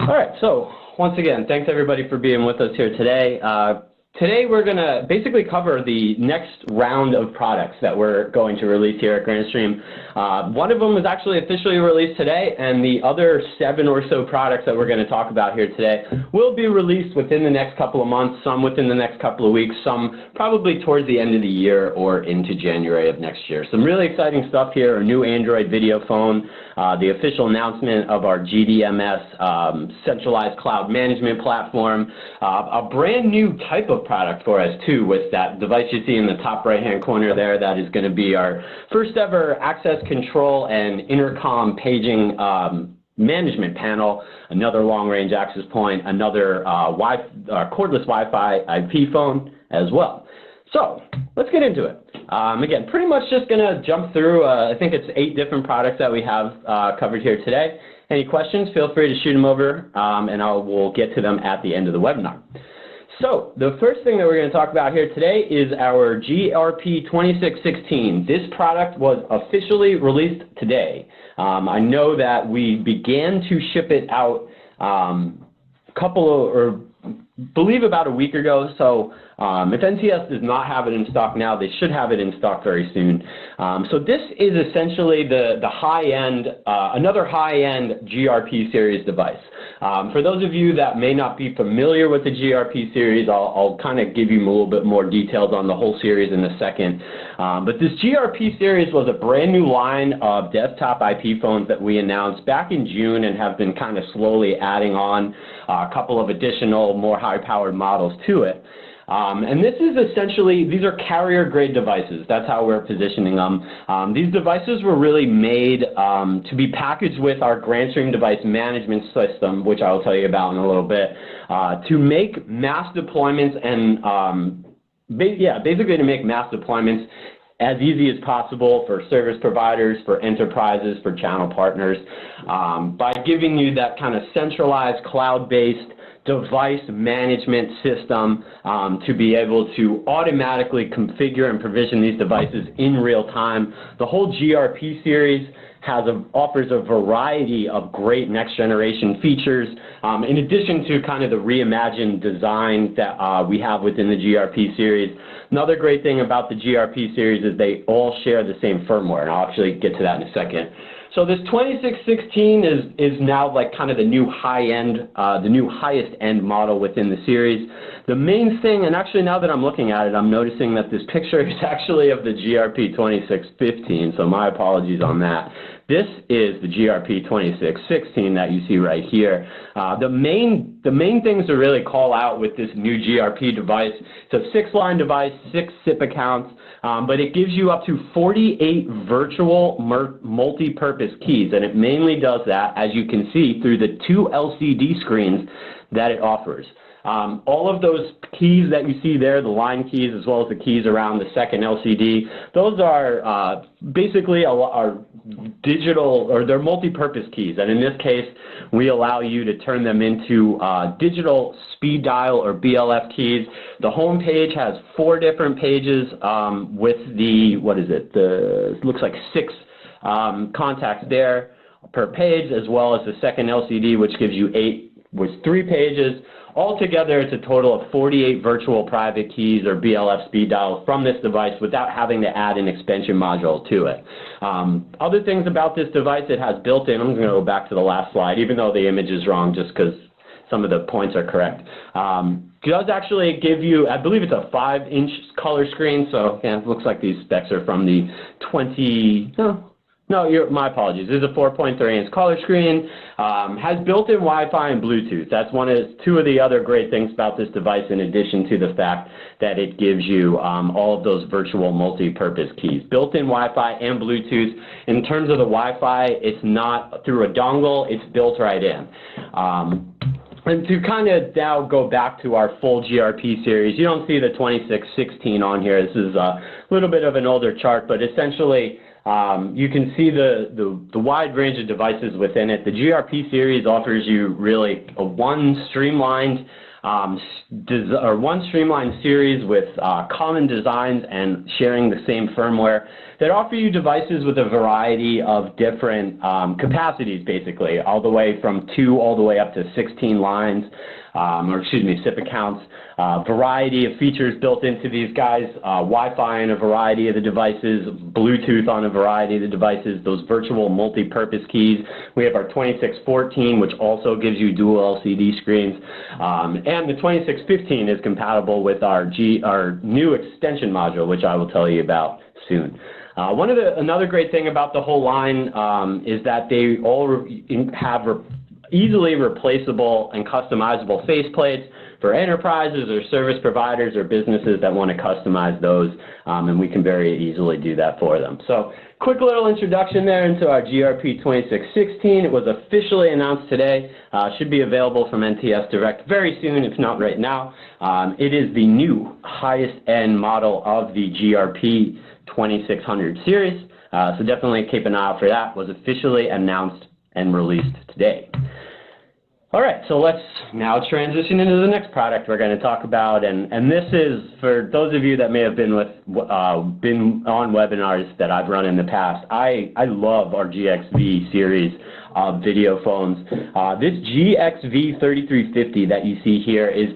All right, so once again, thanks everybody for being with us here today. Today we're going to basically cover the next round of products that we're going to release here at Grandstream. One of them was actually officially released today, and the other 7 or so products that we're going to talk about here today will be released within the next couple of months, some within the next couple of weeks, some probably towards the end of the year or into January of next year. Some really exciting stuff here, a new Android video phone, the official announcement of our GDMS centralized cloud management platform, a brand new type of product for us too, with that device you see in the top right hand corner there. That is going to be our first ever access control and intercom paging management panel, another long range access point, another cordless Wi-Fi IP phone as well. So let's get into it. Again, pretty much just going to jump through, I think it's 8 different products that we have covered here today. Any questions, feel free to shoot them over, and we'll get to them at the end of the webinar. So the first thing that we're going to talk about here today is our GRP 2616. This product was officially released today. I know that we began to ship it out believe about a week ago, so if NCS does not have it in stock now, they should have it in stock very soon. So this is essentially the high-end, another high-end GRP series device. For those of you that may not be familiar with the GRP series, I'll kind of give you a little bit more details on the whole series in a second. But this GRP series was a brand new line of desktop IP phones that we announced back in June and have been kind of slowly adding on a couple of additional, more high-powered models to it. And this is essentially, these are carrier-grade devices. That's how we're positioning them. These devices were really made to be packaged with our Grandstream device management system, which I will tell you about in a little bit, to make mass deployments and, basically to make mass deployments as easy as possible for service providers, for enterprises, for channel partners, by giving you that kind of centralized cloud-based device management system to be able to automatically configure and provision these devices in real time. The whole GRP series offers a variety of great next generation features, in addition to kind of the reimagined design that we have within the GRP series. Another great thing about the GRP series is they all share the same firmware, and I'll actually get to that in a second. So this 2616 is now like kind of the new high-end, the new highest-end model within the series. The main thing, and actually now that I'm looking at it, I'm noticing that this picture is actually of the GRP 2615, so my apologies on that. This is the GRP 2616 that you see right here. The main things to really call out with this new GRP device, it's a 6-line device, 6 SIP accounts, but it gives you up to 48 virtual multi-purpose keys, and it mainly does that, as you can see, through the 2 LCD screens that it offers. All of those keys that you see there, the line keys as well as the keys around the second LCD, those are basically our digital, or they're multi-purpose keys, and in this case we allow you to turn them into digital speed dial or BLF keys. The home page has 4 different pages with the, it looks like 6 contacts there per page, as well as the second LCD, which gives you 8 with 3 pages. Altogether, it's a total of 48 virtual private keys or BLF speed dials from this device without having to add an extension module to it. Other things about this device, it has built-in, I'm going to go back to the last slide, even though the image is wrong just because some of the points are correct. It does actually give you, I believe it's a 5-inch color screen, so yeah, it looks like these specs are from the my apologies. This is a 4.3-inch color screen, has built-in Wi-Fi and Bluetooth. That's 2 of the other great things about this device, in addition to the fact that it gives you all of those virtual multi-purpose keys. Built-in Wi-Fi and Bluetooth. In terms of the Wi-Fi, it's not through a dongle, it's built right in. And to kind of now go back to our full GRP series, you don't see the 2616 on here. This is a little bit of an older chart, but essentially you can see the wide range of devices within it. The GRP series offers you really one streamlined one streamlined series with common designs and sharing the same firmware that offer you devices with a variety of different capacities, basically, all the way from 2 all the way up to 16 lines, SIP accounts. Variety of features built into these guys, Wi-Fi on a variety of the devices, Bluetooth on a variety of the devices, those virtual multi-purpose keys. We have our 2614, which also gives you dual LCD screens, and the 2615 is compatible with our new extension module, which I will tell you about soon. Another great thing about the whole line is that they all have easily replaceable and customizable faceplates for enterprises or service providers or businesses that want to customize those, and we can very easily do that for them. So, quick little introduction there into our GRP 2616. It was officially announced today. Should be available from NTS Direct very soon, if not right now. It is the new highest end model of the GRP 2600 series, so definitely keep an eye out for that. It was officially announced and released today. All right, so let's now transition into the next product we're going to talk about, and this is for those of you that may have been on webinars that I've run in the past. I love our GXV series of video phones. This GXV 3350 that you see here is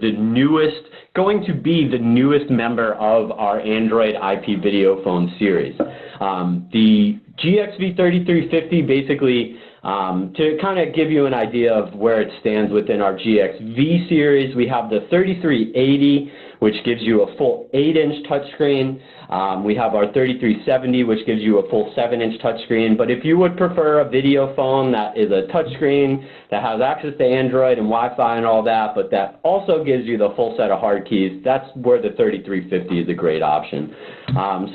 going to be the newest member of our Android IP video phone series. The GXV 3350 basically, to kind of give you an idea of where it stands within our GXV series, we have the 3380, which gives you a full 8-inch touchscreen. We have our 3370, which gives you a full 7-inch touchscreen. But if you would prefer a video phone that is a touchscreen that has access to Android and Wi-Fi and all that, but that also gives you the full set of hard keys, that's where the 3350 is a great option.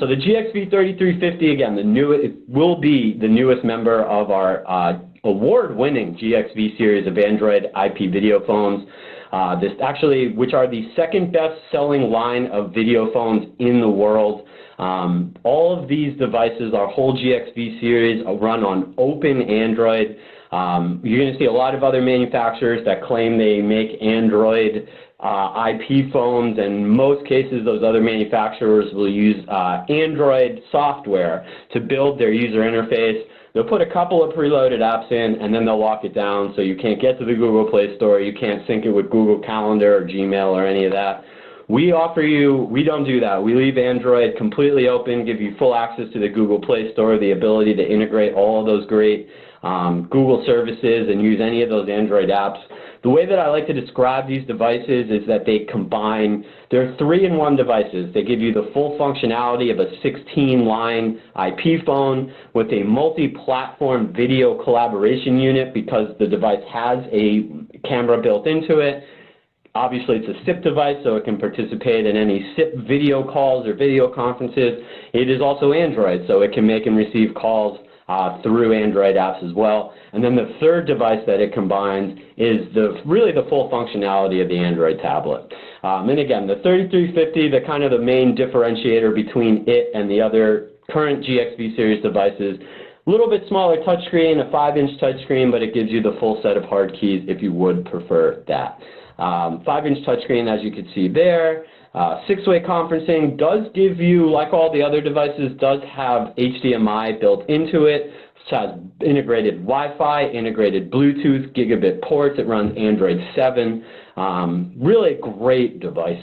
So the GXV 3350, again, it will be the newest member of our award-winning GXV series of Android IP video phones. Which are the second best-selling line of video phones in the world. All of these devices, our whole GXV series, run on open Android. You're going to see a lot of other manufacturers that claim they make Android IP phones, and in most cases those other manufacturers will use Android software to build their user interface. They'll put a couple of preloaded apps in, and then they'll lock it down so you can't get to the Google Play Store, you can't sync it with Google Calendar or Gmail or any of that. We don't do that. We leave Android completely open, give you full access to the Google Play Store, the ability to integrate all of those great Google services and use any of those Android apps. The way that I like to describe these devices is that they're 3-in-1 devices. They give you the full functionality of a 16-line IP phone with a multi-platform video collaboration unit because the device has a camera built into it. Obviously, it's a SIP device, so it can participate in any SIP video calls or video conferences. It is also Android, so it can make and receive calls through Android apps as well. And then the third device that it combines is really the full functionality of the Android tablet. And again, the 3350, the main differentiator between it and the other current GXV series devices, a little bit smaller touchscreen, a 5-inch touchscreen, but it gives you the full set of hard keys if you would prefer that. 5-inch touchscreen, as you can see there. 6-way conferencing does give you, like all the other devices, does have HDMI built into it. It has integrated Wi-Fi, integrated Bluetooth, gigabit ports. It runs Android 7. Really great device,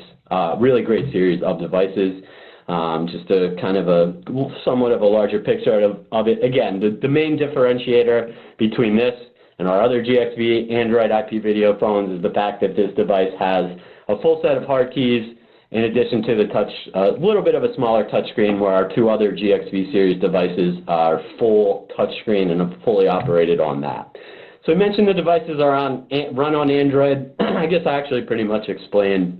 really great series of devices. Just a kind of somewhat of a larger picture of it. Again, the main differentiator between this and our other GXV Android IP video phones is the fact that this device has a full set of hard keys, in addition to a little bit of a smaller touchscreen, where our 2 other GXV series devices are full touchscreen and are fully operated on that. So I mentioned the devices run on Android. I guess I actually pretty much explained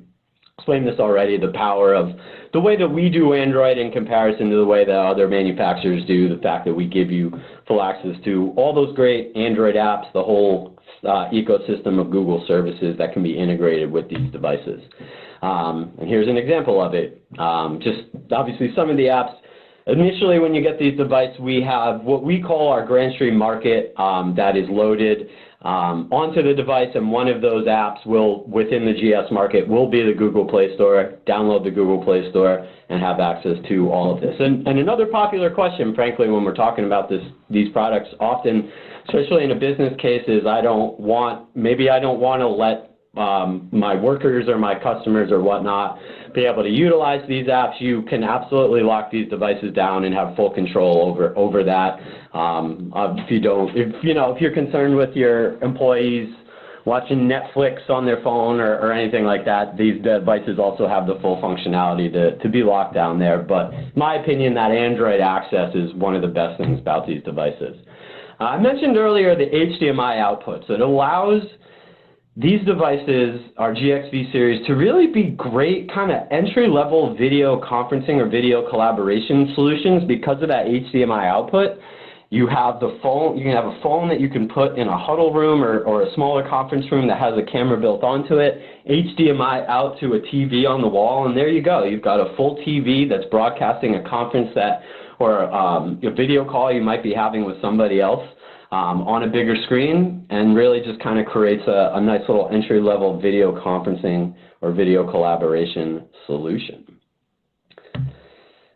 this already, the power of the way that we do Android in comparison to the way that other manufacturers do, the fact that we give you full access to all those great Android apps, the whole ecosystem of Google services that can be integrated with these devices. And here's an example of it. Just obviously some of the apps initially when you get these devices, we have what we call our Grandstream market that is loaded onto the device, and one of those apps will, within the GS market, will be the Google Play Store. Download the Google Play Store and have access to all of this. And another popular question, frankly, when we're talking about these products, often, especially in a business case, is maybe I don't want to let my workers or my customers or whatnot be able to utilize these apps. You can absolutely lock these devices down and have full control over that. If you're concerned with your employees watching Netflix on their phone or anything like that, these devices also have the full functionality to be locked down there. But in my opinion, that Android access is one of the best things about these devices. I mentioned earlier the HDMI output. So it allows these devices, our GXV series, to really be great kind of entry-level video conferencing or video collaboration solutions because of that HDMI output. You have the phone. You can have a phone that you can put in a huddle room or a smaller conference room that has a camera built onto it, HDMI out to a TV on the wall, and there you go. You've got a full TV that's broadcasting a conference or a video call you might be having with somebody else on a bigger screen, and really just kind of creates a nice little entry-level video conferencing or video collaboration solution.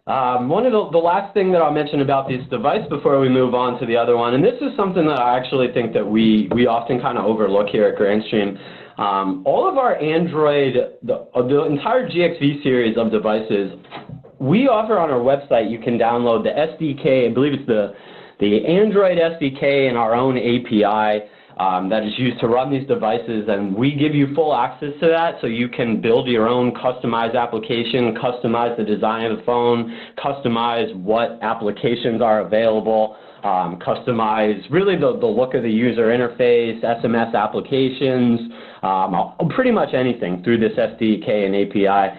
One of the last thing that I'll mention about this device before we move on to the other one, and this is something that I actually think that we often kind of overlook here at Grandstream. All of our Android, the entire GXV series of devices, we offer on our website. You can download the SDK, I believe it's the Android SDK and our own API that is used to run these devices, and we give you full access to that so you can build your own customized application, customize the design of the phone, customize what applications are available, customize really the look of the user interface, SMS applications, pretty much anything through this SDK and API.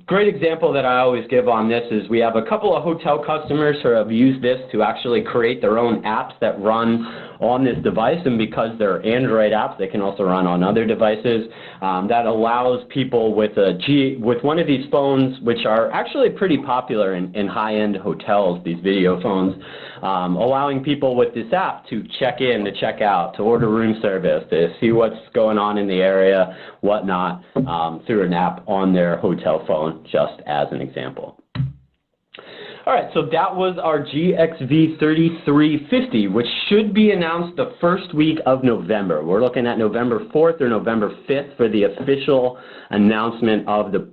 Great example that I always give on this is we have a couple of hotel customers who have used this to actually create their own apps that run on this device, and because they're Android apps, they can also run on other devices. That allows people with one of these phones, which are actually pretty popular in high-end hotels, these video phones, allowing people with this app to check in, to check out, to order room service, to see what's going on in the area, whatnot, through an app on their hotel phone, just as an example. All right, so that was our GXV3350, which should be announced the first week of November. We're looking at November 4th or November 5th for the official announcement of the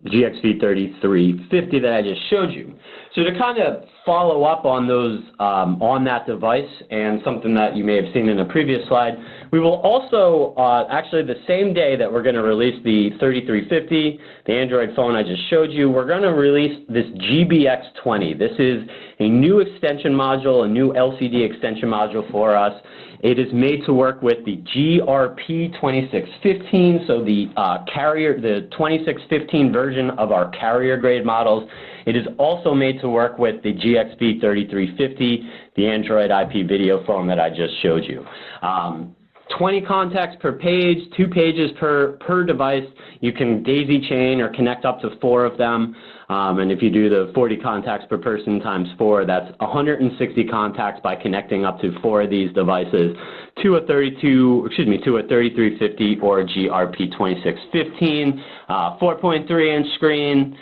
GXV3350 that I just showed you. So to kind of follow up on those on that device, and something that you may have seen in a previous slide, we will also, actually the same day that we're going to release the 3350, the Android phone I just showed you, we're going to release this GBX20. This is a new extension module, a new LCD extension module for us. It is made to work with the GRP2615, so the 2615 version of our carrier grade models. It is also made to work with the GXV3350, the Android IP video phone that I just showed you. 20 contacts per page, 2 pages per device. You can daisy chain or connect up to 4 of them. And if you do the 40 contacts per person times 4, that's 160 contacts by connecting up to 4 of these devices to a 3350 or GRP2615, 4.3-inch screen.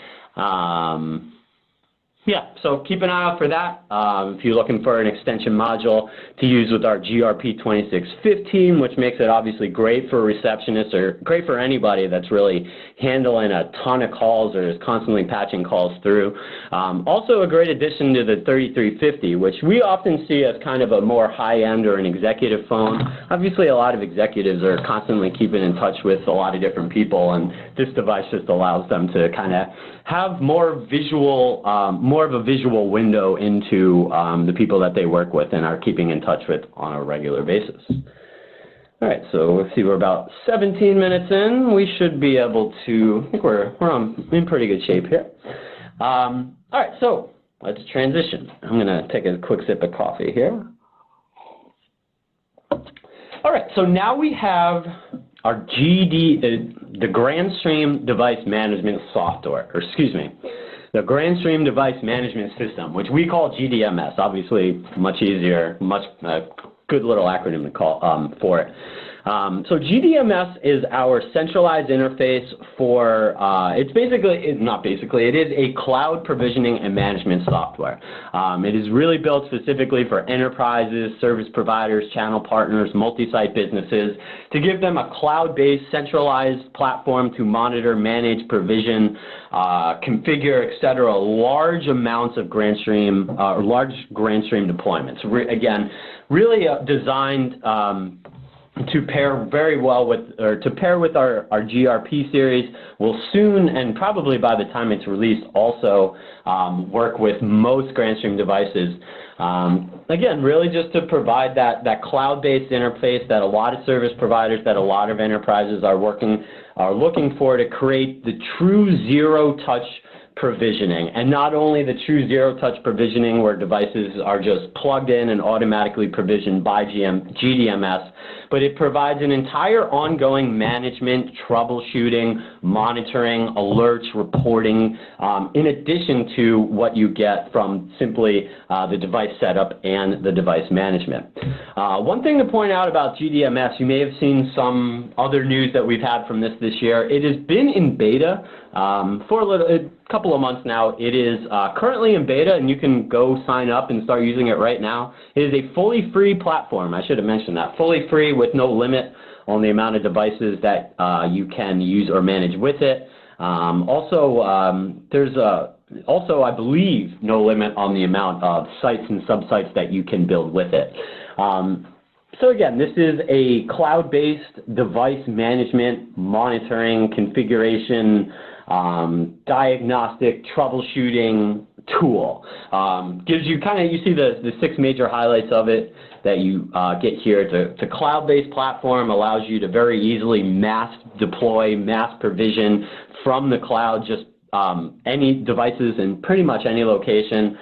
Yeah, so keep an eye out for that. If you're looking for an extension module to use with our GRP2615, which makes it obviously great for receptionists or great for anybody that's really handling a ton of calls or is constantly patching calls through. Also a great addition to the 3350, which we often see as kind of a more high-end or an executive phone. Obviously, a lot of executives are constantly keeping in touch with a lot of different people, and this device just allows them to kind of have more of a visual window into the people that they work with and are keeping in touch with on a regular basis. All right, so let's see, we're about 17 minutes in. We should be able to, I think we're in pretty good shape here. All right, so let's transition. I'm going to take a quick sip of coffee here. All right, so now we have our the Grandstream device management software, or excuse me, the Grandstream Device Management System, which we call GDMS. Obviously, much easier, good little acronym to call for it. So GDMS is our centralized interface for, it is a cloud provisioning and management software. It is really built specifically for enterprises, service providers, channel partners, multi-site businesses to give them a cloud-based centralized platform to monitor, manage, provision, configure, etc., large amounts of Grandstream, large Grandstream deployments. Again, really designed to pair very well with, or to pair with our GRP series, will soon, and probably by the time it's released, also work with most Grandstream devices. Again, really just to provide that cloud-based interface that a lot of service providers, that a lot of enterprises are looking for to create the true zero-touch provisioning, and not only the true zero-touch provisioning where devices are just plugged in and automatically provisioned by GDMS, but it provides an entire ongoing management, troubleshooting, monitoring, alerts, reporting, in addition to what you get from simply the device setup and the device management. One thing to point out about GDMS, you may have seen some other news that we've had from this year. It has been in beta for a couple of months now. It is currently in beta, and you can go sign up and start using it right now. It is a fully free platform. I should have mentioned that. Fully free with no limit on the amount of devices that you can use or manage with it. There's also, I believe, no limit on the amount of sites and subsites that you can build with it. So again, this is a cloud-based device management, monitoring, configuration, diagnostic, troubleshooting tool. Gives you you see the 6 major highlights of it that you get here. It's a cloud-based platform, allows you to very easily mass deploy, mass provision from the cloud, just any devices in pretty much any location.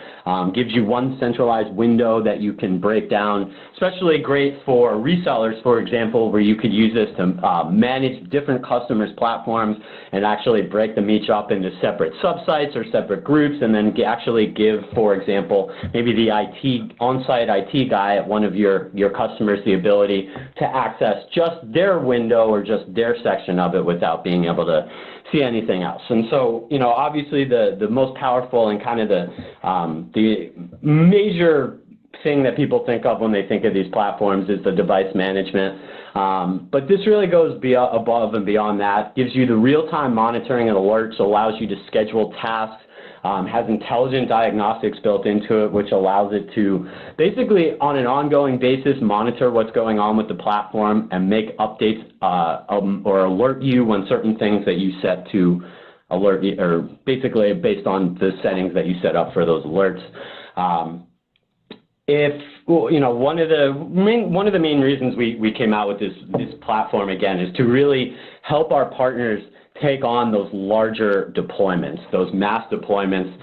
Gives you one centralized window that you can break down, especially great for resellers, for example, where you could use this to manage different customers' platforms and actually break them each up into separate subsites or separate groups, and then actually give, for example, maybe the on-site IT guy at one of your customers the ability to access just their window or just their section of it without being able to see anything else. And so, obviously the most powerful and kind of the major thing that people think of when they think of these platforms is the device management. But this really goes above and beyond that. Gives you the real-time monitoring and alerts, allows you to schedule tasks, has intelligent diagnostics built into it, which allows it to basically on an ongoing basis monitor what's going on with the platform and make updates or alert you when certain things that you set to alert you, or basically based on the settings that you set up for those alerts. One of the main reasons we came out with this platform again is to really help our partners take on those larger deployments, those mass deployments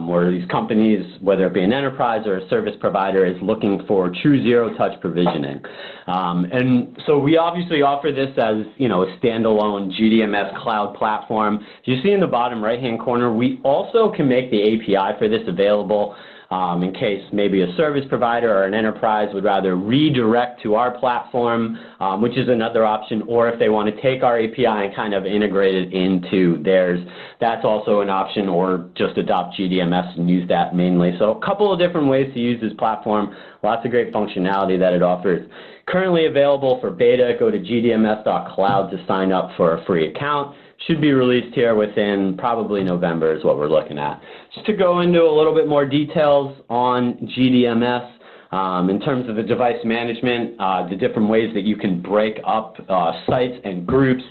where these companies, whether it be an enterprise or a service provider, is looking for true zero-touch provisioning. And so we obviously offer this as, a standalone GDMS cloud platform. You see in the bottom right-hand corner, we also can make the API for this available in case maybe a service provider or an enterprise would rather redirect to our platform, which is another option, or if they want to take our API and kind of integrate it into theirs, that's also an option, or just adopt GDMS and use that mainly. So a couple of different ways to use this platform, lots of great functionality that it offers. Currently available for beta, go to gdms.cloud to sign up for a free account. Should be released here within probably November is what we're looking at. Just to go into a little bit more details on GDMS, in terms of the device management, the different ways that you can break up sites and groups,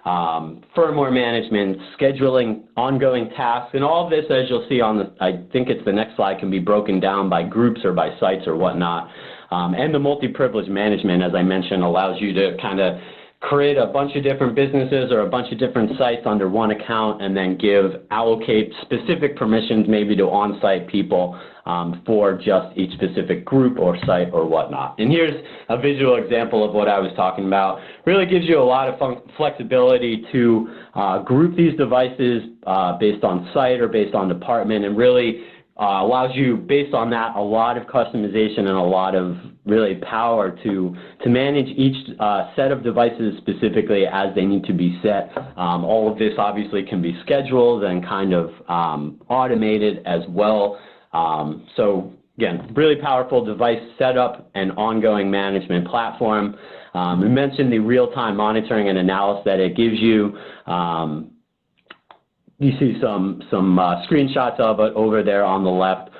firmware management, scheduling, ongoing tasks, and all of this, as you'll see on I think it's the next slide, can be broken down by groups or by sites or whatnot. And the multi-privilege management, as I mentioned, allows you to kind of create a bunch of different businesses or a bunch of different sites under one account and then allocate specific permissions maybe to on-site people for just each specific group or site or whatnot. And here's a visual example of what I was talking about. Really gives you a lot of flexibility to group these devices based on site or based on department, and really allows you, based on that, a lot of customization and a lot of really power to manage each set of devices specifically as they need to be set. All of this obviously can be scheduled and kind of automated as well. So again, really powerful device setup and ongoing management platform. We mentioned the real-time monitoring and analysis that it gives you. You see some screenshots of it over there on the left.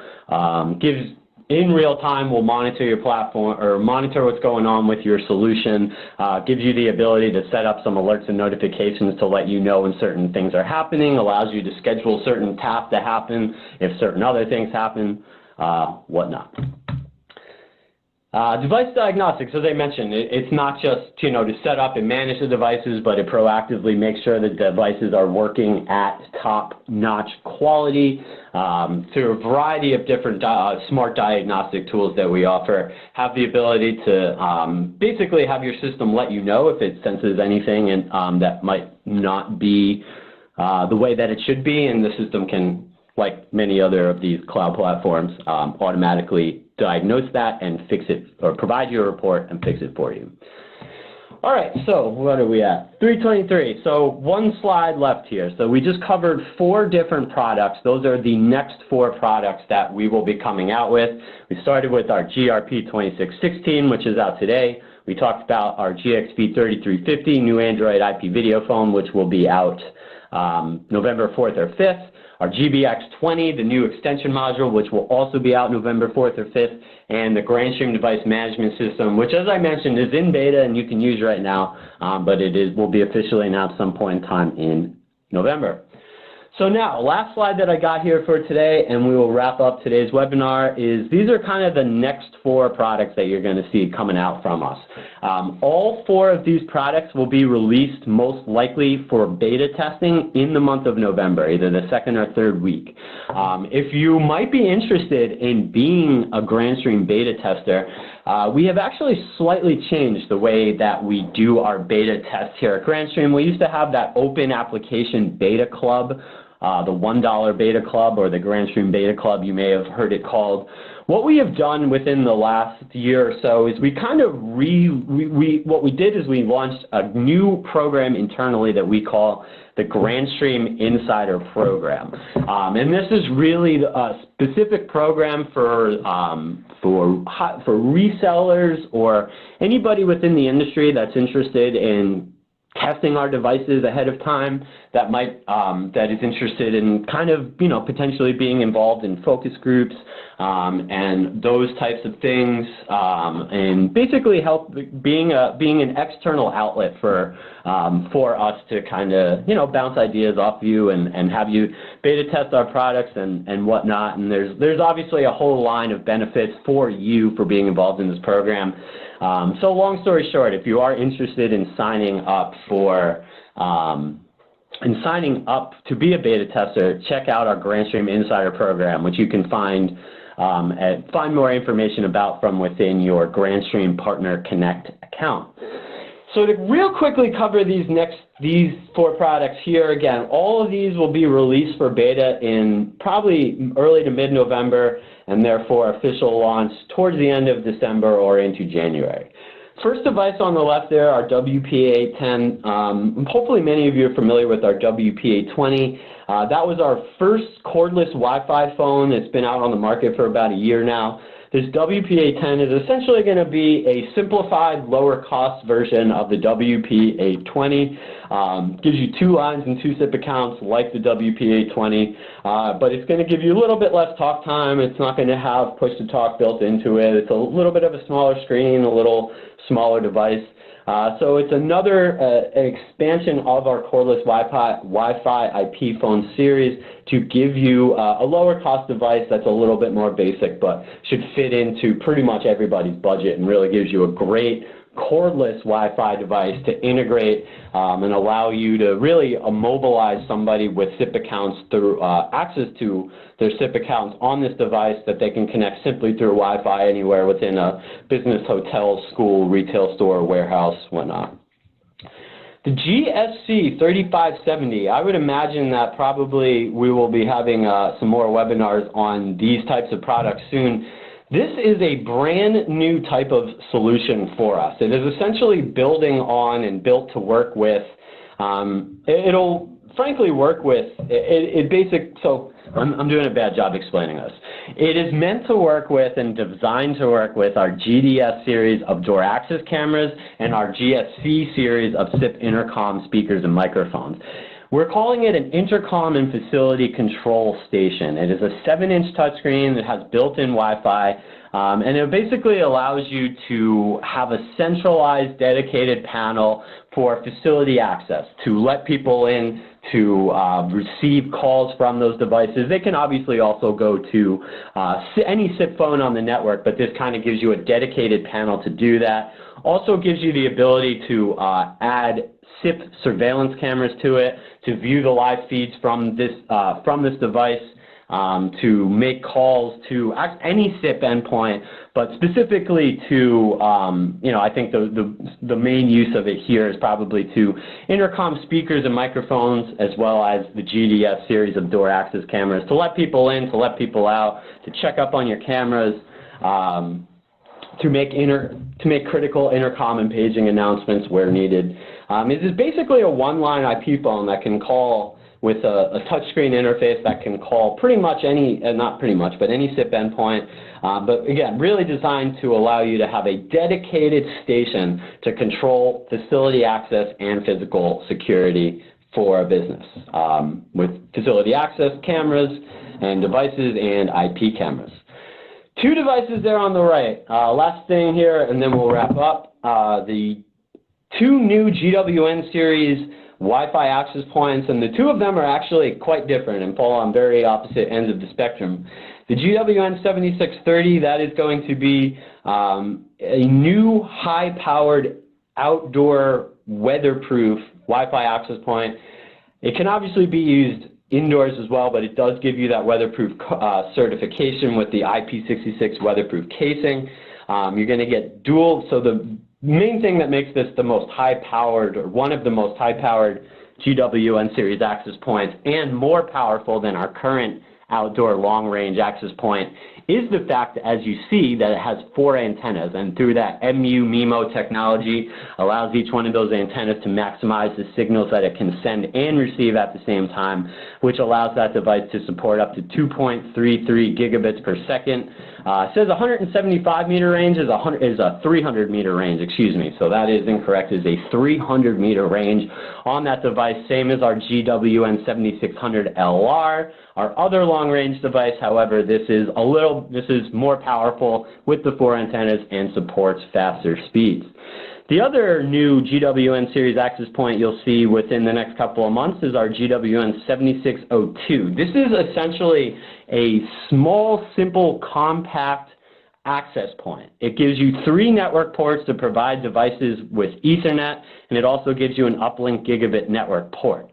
In real time, will monitor your platform or monitor what's going on with your solution. Gives you the ability to set up some alerts and notifications to let you know when certain things are happening. Allows you to schedule certain tasks to happen if certain other things happen, whatnot. Device diagnostics, as I mentioned, it's not just to set up and manage the devices, but it proactively makes sure that devices are working at top-notch quality through a variety of different smart diagnostic tools that we offer. Have the ability to basically have your system let you know if it senses anything and that might not be the way that it should be, and the system can, like many other of these cloud platforms, automatically diagnose that and fix it, or provide you a report and fix it for you. All right, so what are we at? 323. So one slide left here. So we just covered 4 different products. Those are the next 4 products that we will be coming out with. We started with our GRP 2616, which is out today. We talked about our GXP 3350 new Android IP video phone, which will be out November 4th or 5th. Our GBX20, the new extension module, which will also be out November 4th or 5th, and the Grandstream device management system, which, as I mentioned, is in beta and you can use right now, but will be officially announced some point in time in November. So now, last slide that I got here for today, and we will wrap up today's webinar, is these are kind of the next 4 products that you're going to see coming out from us. All 4 of these products will be released most likely for beta testing in the month of November, either the 2nd or 3rd week. If you might be interested in being a Grandstream beta tester, we have actually slightly changed the way that we do our beta tests here at Grandstream. We used to have that open application beta club, the $1 beta club, or the Grandstream beta club, you may have heard it called. What we have done within the last year or so is we kind of what we did is we launched a new program internally that we call the Grandstream Insider Program. And this is really a specific program for resellers or anybody within the industry that's interested in testing our devices ahead of time, that is interested in kind of, potentially being involved in focus groups and those types of things, and basically help being an external outlet for us to kind of, bounce ideas off you and have you beta test our products and whatnot. And there's obviously a whole line of benefits for you for being involved in this program. So long story short, if you are interested in signing up to be a beta tester, check out our Grandstream Insider Program, which you can find more information about from within your Grandstream Partner Connect account. So to real quickly cover these 4 products here, again, all of these will be released for beta in probably early to mid-November, and therefore official launch towards the end of December or into January. First device on the left there, our WPA10. Hopefully many of you are familiar with our WPA20. That was our first cordless Wi-Fi phone. It's been out on the market for about a year now. This WPA10 is essentially going to be a simplified, lower-cost version of the WPA20. Gives you 2 lines and 2 SIP accounts like the WPA20, but it's going to give you a little bit less talk time. It's not going to have push-to-talk built into it. It's a little bit of a smaller screen, a little smaller device. So it's another expansion of our cordless Wi-Fi IP phone series to give you a lower cost device that's a little bit more basic, but should fit into pretty much everybody's budget and really gives you a great cordless Wi-Fi device to integrate and allow you to really immobilize somebody with SIP accounts through access to their SIP accounts on this device that they can connect simply through Wi-Fi anywhere within a business, hotel, school, retail store, warehouse, whatnot. The GSC 3570, I would imagine that probably we will be having some more webinars on these types of products soon. This is a brand new type of solution for us. It is essentially building on and built to work with. It'll frankly work with so I'm doing a bad job explaining this. It is meant to work with and designed to work with our GDS series of door access cameras and our GSC series of SIP intercom speakers and microphones. We're calling it an intercom and facility control station. It is a 7-inch touchscreen that has built-in Wi-Fi, and it basically allows you to have a centralized, dedicated panel for facility access, to let people in, to receive calls from those devices. They can obviously also go to any SIP phone on the network, but this kind of gives you a dedicated panel to do that. Also gives you the ability to add SIP surveillance cameras to it, to view the live feeds from this device, to make calls to any SIP endpoint, but specifically to, I think the main use of it here is probably to intercom speakers and microphones, as well as the GDS series of door access cameras, to let people in, to let people out, to check up on your cameras, to make critical intercom and paging announcements where needed. It is basically a one-line IP phone that can call with a touchscreen interface that can call pretty much any, not pretty much, but any SIP endpoint. But again, really designed to allow you to have a dedicated station to control facility access and physical security for a business, with facility access cameras and devices and IP cameras. 2 devices there on the right. Last thing here, and then we'll wrap up. The 2 new GWN series Wi-Fi access points, and the 2 of them are actually quite different and fall on very opposite ends of the spectrum. The GWN 7630, that is going to be a new high-powered outdoor weatherproof Wi-Fi access point. It can obviously be used indoors as well, but it does give you that weatherproof certification with the IP66 weatherproof casing. You're going to get dual, so the main thing that makes this the most high-powered, or one of the most high-powered GWN series access points and more powerful than our current outdoor long-range access point is the fact, as you see, that it has 4 antennas, and through that MU-MIMO technology allows each one of those antennas to maximize the signals that it can send and receive at the same time, which allows that device to support up to 2.33 gigabits per second. It says 175 meter range is a 300 meter range, excuse me, so that is incorrect. It is a 300 meter range on that device, same as our GWN 7600 LR. Our other long-range device, however, this is more powerful with the 4 antennas and supports faster speeds. The other new GWN series access point you'll see within the next couple of months is our GWN 7602. This is essentially a small, simple, compact access point. It gives you 3 network ports to provide devices with Ethernet, and it also gives you an uplink gigabit network port.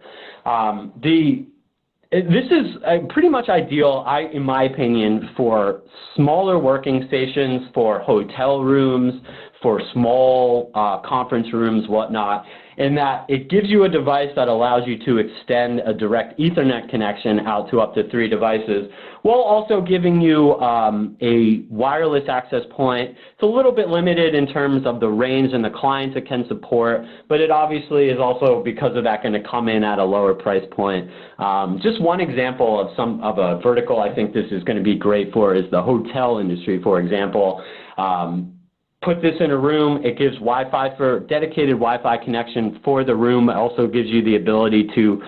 This is pretty much ideal, in my opinion, for smaller working stations, for hotel rooms, for small conference rooms, whatnot, in that it gives you a device that allows you to extend a direct Ethernet connection out to up to 3 devices, while also giving you a wireless access point. It's a little bit limited in terms of the range and the clients it can support, but it obviously is also, because of that, going to come in at a lower price point. Just one example of a vertical I think this is going to be great for is the hotel industry, for example. Put this in a room, it gives Wi-Fi for dedicated Wi-Fi connection for the room. It also gives you the ability to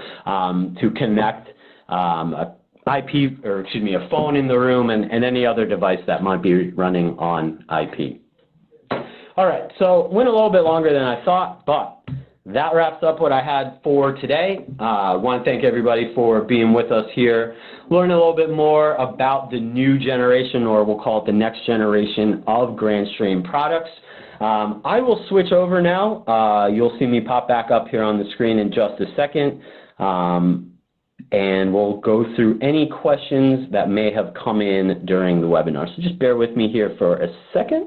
connect a phone in the room and any other device that might be running on IP. All right, so went a little bit longer than I thought, but that wraps up what I had for today. I want to thank everybody for being with us here, learn a little bit more about the new generation, or we'll call it the next generation of Grandstream products. I will switch over now. You'll see me pop back up here on the screen in just a second. And we'll go through any questions that may have come in during the webinar. So just bear with me here for a second.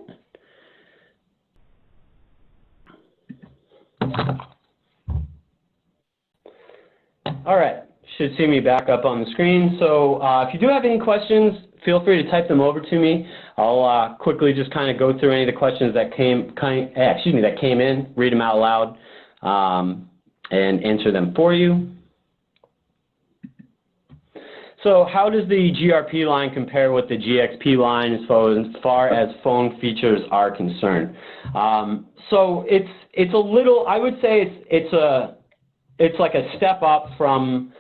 All right, should see me back up on the screen. So if you do have any questions, feel free to type them over to me. I'll quickly just kind of go through any of the questions that came in, read them out loud, and answer them for you. So how does the GRP line compare with the GXP line as far as phone features are concerned? So it's a little, I would say it's like a step up from,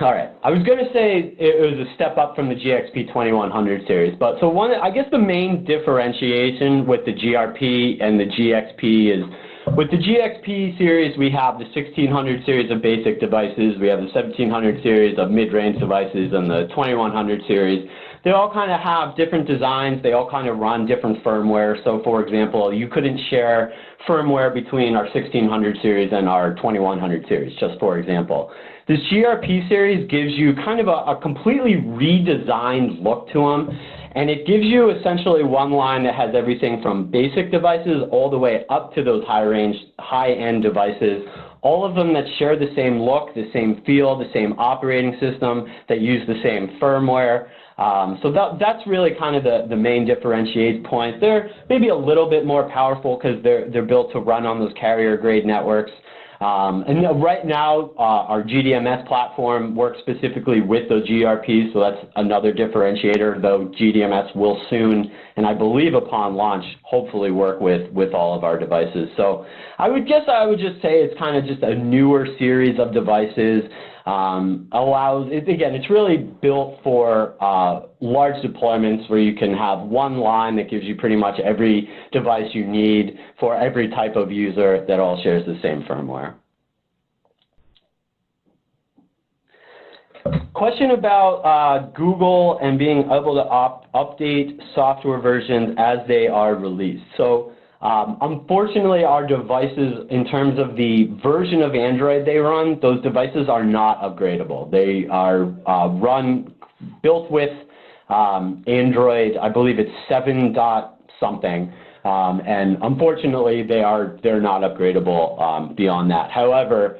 all right, I was going to say it was a step up from the GXP 2100 series, but so I guess the main differentiation with the GRP and the GXP is, with the GXP series, we have the 1600 series of basic devices, we have the 1700 series of mid-range devices, and the 2100 series. They all kind of have different designs, they all kind of run different firmware. So for example, you couldn't share firmware between our 1600 series and our 2100 series, just for example. This GRP series gives you kind of a completely redesigned look to them. And it gives you essentially one line that has everything from basic devices all the way up to those high-end devices, all of them that share the same look, the same feel, the same operating system, that use the same firmware. So that's really kind of the main differentiate point. They're maybe a little bit more powerful because they're built to run on those carrier-grade networks. And right now, our GDMS platform works specifically with those GRPs, so that's another differentiator, though GDMS will soon, and I believe upon launch, hopefully work with all of our devices. So I would just say it's kind of just a newer series of devices. Again, it's really built for large deployments where you can have one line that gives you pretty much every device you need for every type of user that all shares the same firmware. Question about Google and being able to update software versions as they are released. So unfortunately, our devices, in terms of the version of Android they run, those devices are not upgradable. They are built with Android, I believe it's 7 something, and unfortunately they're not upgradable beyond that. However,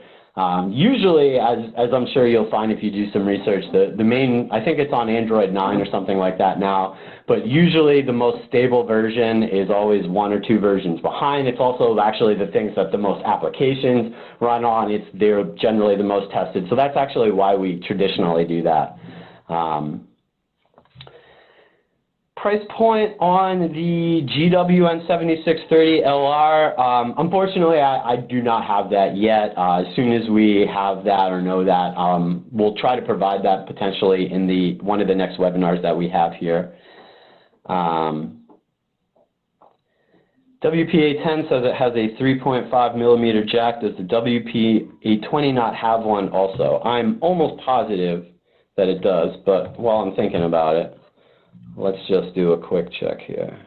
usually, as I'm sure you'll find if you do some research, the main, I think it's on Android 9 or something like that now, but usually the most stable version is always 1 or 2 versions behind. It's also actually the things that the most applications run on. They're generally the most tested. So that's actually why we traditionally do that. Price point on the GWN7630LR, unfortunately, I do not have that yet. As soon as we have that or know that, we'll try to provide that potentially in one of the next webinars that we have here. WP810 says it has a 3.5 millimeter jack. Does the WP820 not have one also? I'm almost positive that it does, but while I'm thinking about it, let's just do a quick check here.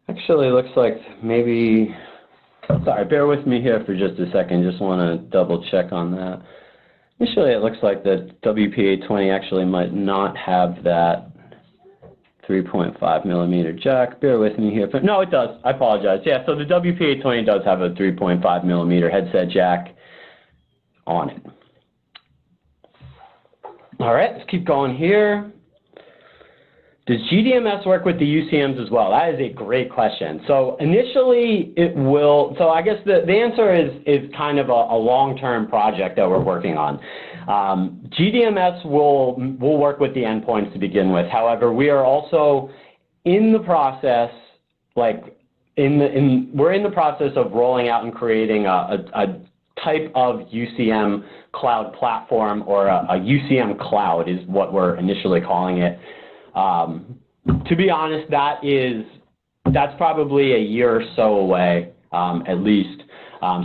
Actually, looks like maybe, sorry, bear with me here for just a second. Just want to double check on that. Initially, it looks like the WP820 actually might not have that 3.5 millimeter jack. Bear with me here. No, it does. I apologize. Yeah, so the WP820 does have a 3.5 millimeter headset jack on it. All right, let's keep going here. Does GDMS work with the UCMs as well? That is a great question. So initially it will, so I guess the answer is kind of a long-term project that we're working on. GDMS will work with the endpoints to begin with. However, we are also in the process, we're in the process of rolling out and creating a type of UCM cloud platform, or a UCM cloud is what we're initially calling it. To be honest, that's probably a year or so away, at least.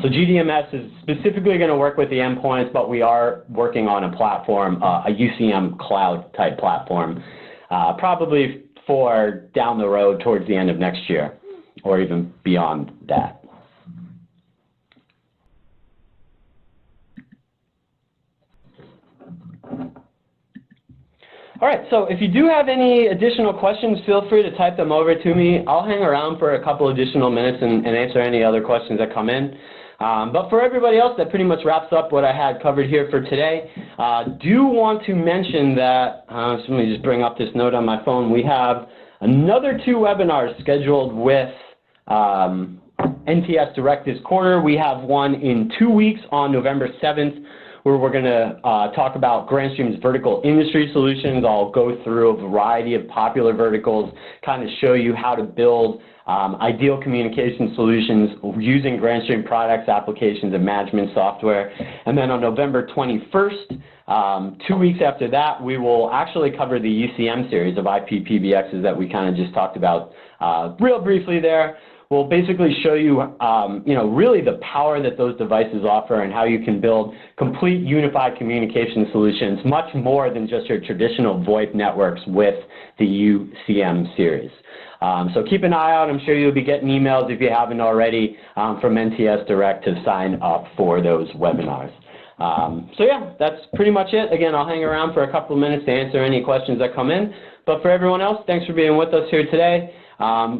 So GDMS is specifically going to work with the endpoints, but we are working on a platform, a UCM cloud type platform, probably for down the road towards the end of next year, or even beyond that. All right, so if you do have any additional questions, feel free to type them over to me. I'll hang around for a couple additional minutes and answer any other questions that come in. But for everybody else, that pretty much wraps up what I had covered here for today. Do want to mention that, so let me just bring up this note on my phone. We have another 2 webinars scheduled with NTS Direct this quarter. We have one in 2 weeks on November 7th. Where we're going to talk about Grandstream's vertical industry solutions. I'll go through a variety of popular verticals, kind of show you how to build ideal communication solutions using Grandstream products, applications, and management software. And then on November 21st, 2 weeks after that, we will actually cover the UCM series of IP PBXs that we kind of just talked about real briefly there. We'll basically show you, really the power that those devices offer and how you can build complete unified communication solutions, much more than just your traditional VoIP networks with the UCM series. So keep an eye out. I'm sure you'll be getting emails if you haven't already from NTS Direct to sign up for those webinars. So yeah, that's pretty much it. Again, I'll hang around for a couple of minutes to answer any questions that come in. But for everyone else, thanks for being with us here today.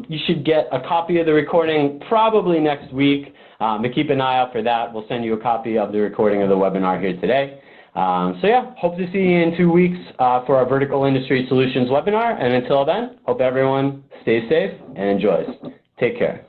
You should get a copy of the recording probably next week. But keep an eye out for that. We'll send you a copy of the recording of the webinar here today. So yeah, hope to see you in 2 weeks for our Vertical Industry Solutions webinar. And until then, hope everyone stays safe and enjoys. Take care.